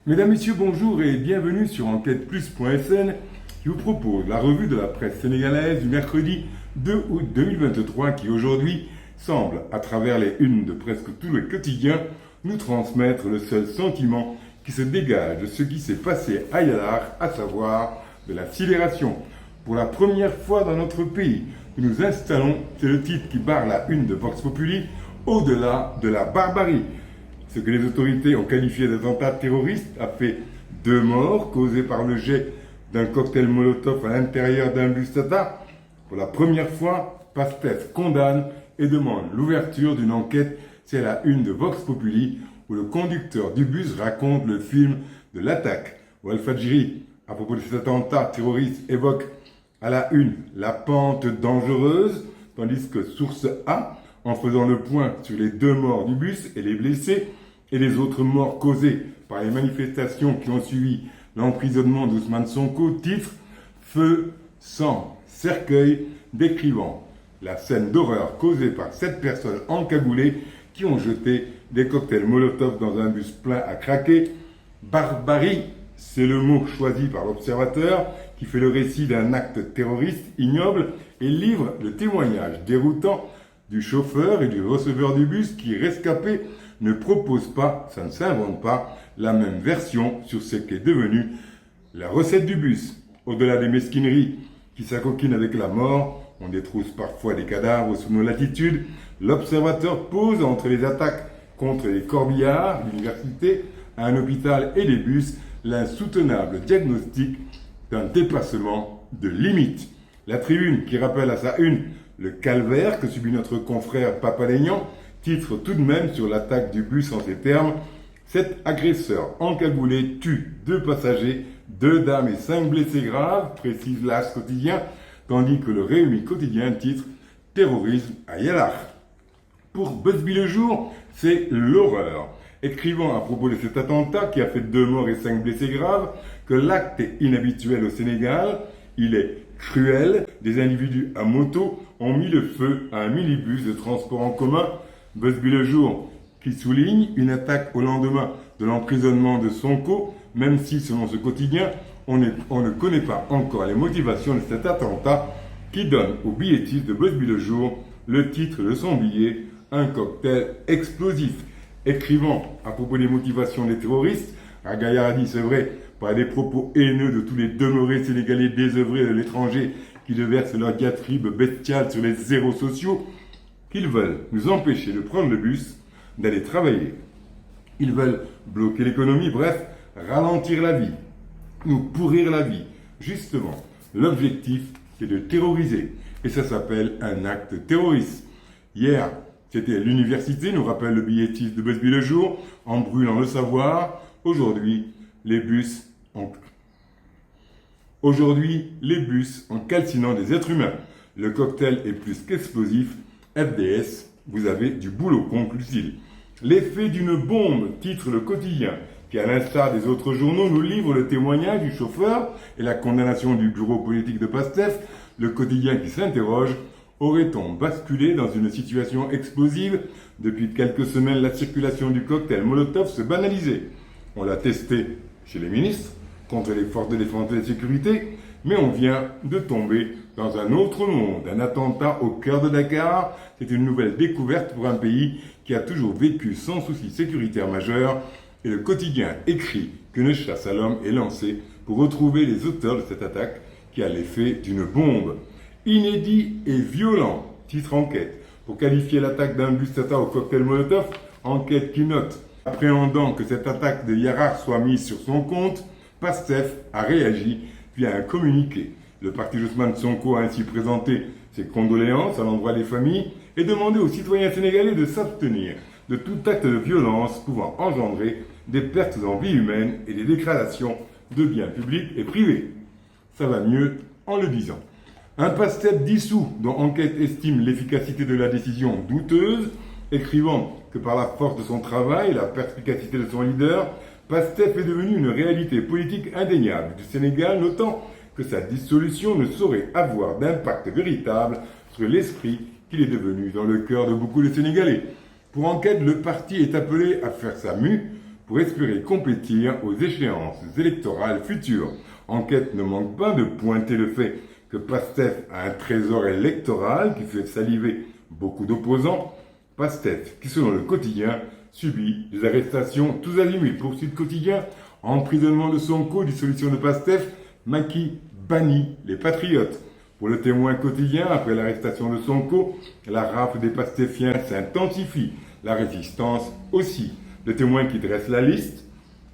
Mesdames, Messieurs, bonjour et bienvenue sur enquêteplus.sn qui vous propose la revue de la presse sénégalaise du mercredi 2 août 2023 qui aujourd'hui semble, à travers les unes de presque tous les quotidiens, nous transmettre le seul sentiment qui se dégage de ce qui s'est passé à Yalar, à savoir de la sidération. Pour la première fois dans notre pays, nous nous installons, c'est le titre qui barre la une de Vox Populi, au-delà de la barbarie. Ce que les autorités ont qualifié d'attentat terroriste a fait 2 morts causés par le jet d'un cocktail Molotov à l'intérieur d'un bus Tata. Pour la première fois, Pastef condamne et demande l'ouverture d'une enquête. C'est la une de Vox Populi où le conducteur du bus raconte le film de l'attaque. Walfadjri, à propos de cet attentat terroriste, évoque à la une la pente dangereuse, tandis que Source A, en faisant le point sur les 2 morts du bus et les blessés, et les autres morts causées par les manifestations qui ont suivi l'emprisonnement d'Ousmane Sonko, titre « Feu, sang, cercueil », décrivant la scène d'horreur causée par 7 personnes encagoulées qui ont jeté des cocktails Molotov dans un bus plein à craquer. Barbarie, c'est le mot choisi par l'observateur qui fait le récit d'un acte terroriste ignoble et livre le témoignage déroutant du chauffeur et du receveur du bus qui, rescapé, ne propose pas, ça ne s'invente pas, la même version sur ce qu'est devenu la recette du bus. Au-delà des mesquineries qui s'acoquinent avec la mort, on détrousse parfois des cadavres sous nos latitudes, l'observateur pose entre les attaques contre les corbillards, l'université, un hôpital et les bus, l'insoutenable diagnostic d'un dépassement de limites. La Tribune qui rappelle à sa une le calvaire que subit notre confrère Papalénian, titre tout de même sur l'attaque du bus en ces termes. 7 agresseurs encagoulés tuent 2 passagers, 2 dames et 5 blessés graves, précise l'As quotidien, tandis que le Réumi quotidien titre terrorisme à Yalar. Pour Busby le jour, c'est l'horreur. Écrivant à propos de cet attentat qui a fait 2 morts et 5 blessés graves, que l'acte est inhabituel au Sénégal, il est cruel, des individus à moto ont mis le feu à un minibus de transport en commun. Busby le jour qui souligne une attaque au lendemain de l'emprisonnement de Sonko, même si selon ce quotidien, on ne connaît pas encore les motivations de cet attentat qui donne au billetiste de Busby le jour le titre de son billet, un cocktail explosif. Écrivant à propos des motivations des terroristes, Agaya a dit, c'est vrai, par des propos haineux de tous les demeurés sénégalais désœuvrés de l'étranger qui déversent leur diatribe bestiale sur les réseaux sociaux, qu'ils veulent nous empêcher de prendre le bus, d'aller travailler. Ils veulent bloquer l'économie, bref, ralentir la vie, nous pourrir la vie. Justement, l'objectif, c'est de terroriser. Et ça s'appelle un acte terroriste. Hier, c'était à l'université, nous rappelle le billetiste de Busby le jour, en brûlant le savoir. Aujourd'hui, les bus en calcinant des êtres humains. Le cocktail est plus qu'explosif. FDS, vous avez du boulot, conclut-il. L'effet d'une bombe, titre le quotidien, qui à l'instar des autres journaux nous livre le témoignage du chauffeur et la condamnation du bureau politique de Pastef, le quotidien qui s'interroge, aurait-on basculé dans une situation explosive? Depuis quelques semaines, la circulation du cocktail Molotov se banalisait. On l'a testé chez les ministres, contre les forces de défense et de sécurité, mais on vient de tomber dans un autre monde. Un attentat au cœur de Dakar, c'est une nouvelle découverte pour un pays qui a toujours vécu sans souci sécuritaire majeur. Et le quotidien écrit qu'une chasse à l'homme est lancée pour retrouver les auteurs de cette attaque qui a l'effet d'une bombe. Inédit et violent, titre enquête. Pour qualifier l'attaque d'un bus Tata au cocktail Molotov, enquête qui note. Appréhendant que cette attaque de Yarar soit mise sur son compte, Pastef a réagi via un communiqué. Le parti d'Ousmane Sonko a ainsi présenté ses condoléances à l'endroit des familles et demandé aux citoyens sénégalais de s'abstenir de tout acte de violence pouvant engendrer des pertes en vie humaine et des dégradations de biens publics et privés. Ça va mieux en le disant. Un Pastef dissous dont enquête estime l'efficacité de la décision douteuse, écrivant que par la force de son travail et la perspicacité de son leader, Pastef est devenu une réalité politique indéniable du Sénégal, notant que sa dissolution ne saurait avoir d'impact véritable sur l'esprit qu'il est devenu dans le cœur de beaucoup de Sénégalais. Pour enquête, le parti est appelé à faire sa mue pour espérer compétir aux échéances électorales futures. Enquête ne manque pas de pointer le fait que PASTEF a un trésor électoral qui fait saliver beaucoup d'opposants. PASTEF, qui selon le quotidien, subit des arrestations tous azimuts. Poursuite quotidien, emprisonnement de Sonko, dissolution de PASTEF, Macky bannit les patriotes. Pour le Témoin quotidien, après l'arrestation de Sonko, la rafle des pastéfiens s'intensifie, la résistance aussi. Le Témoin qui dresse la liste,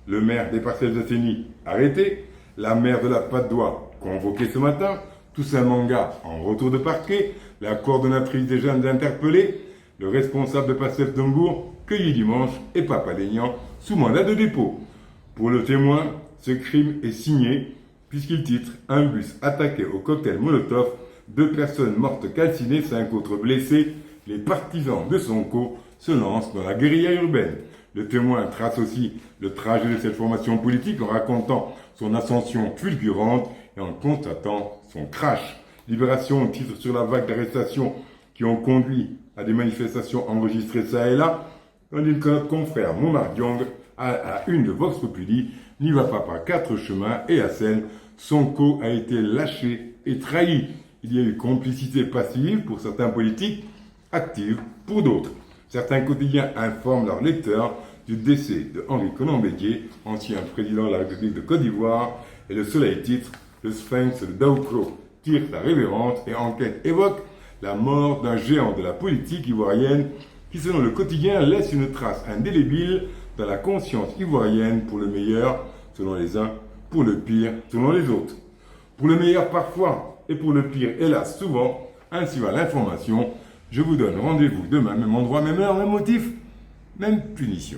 le maire des Parcelles Assainies arrêté, la maire de la Patte d'Oie convoquée ce matin, Toussaint Manga en retour de parquet, la coordonnatrice des jeunes interpellés, le responsable de PASTEF Dombourg cueilli dimanche et Papalénian sous mandat de dépôt. Pour le Témoin, ce crime est signé puisqu'il titre « Un bus attaqué au cocktail Molotov, 2 personnes mortes calcinées, 5 autres blessés, les partisans de Sonko se lancent dans la guérilla urbaine ». Le Témoin trace aussi le trajet de cette formation politique en racontant son ascension fulgurante et en constatant son crash. Libération titre sur la vague d'arrestations qui ont conduit à des manifestations enregistrées ça et là, tandis que notre confrère Momar Diong, à la une de Vox Populi, n'y va pas par 4 chemins et assène Sonko a été lâché et trahi. Il y a eu complicité passive pour certains politiques, active pour d'autres. Certains quotidiens informent leurs lecteurs du décès de Henri Konan Bédié, ancien président de la République de Côte d'Ivoire, et le Soleil titre « Le sphinx de Daoukro tire sa révérence » et Enquête évoque la mort d'un géant de la politique ivoirienne qui, selon le quotidien, laisse une trace indélébile dans la conscience ivoirienne pour le meilleur, selon les uns, pour le pire, selon les autres. Pour le meilleur parfois, et pour le pire, hélas, souvent, ainsi va l'information. Je vous donne rendez-vous demain, même endroit, même heure, même motif, même punition.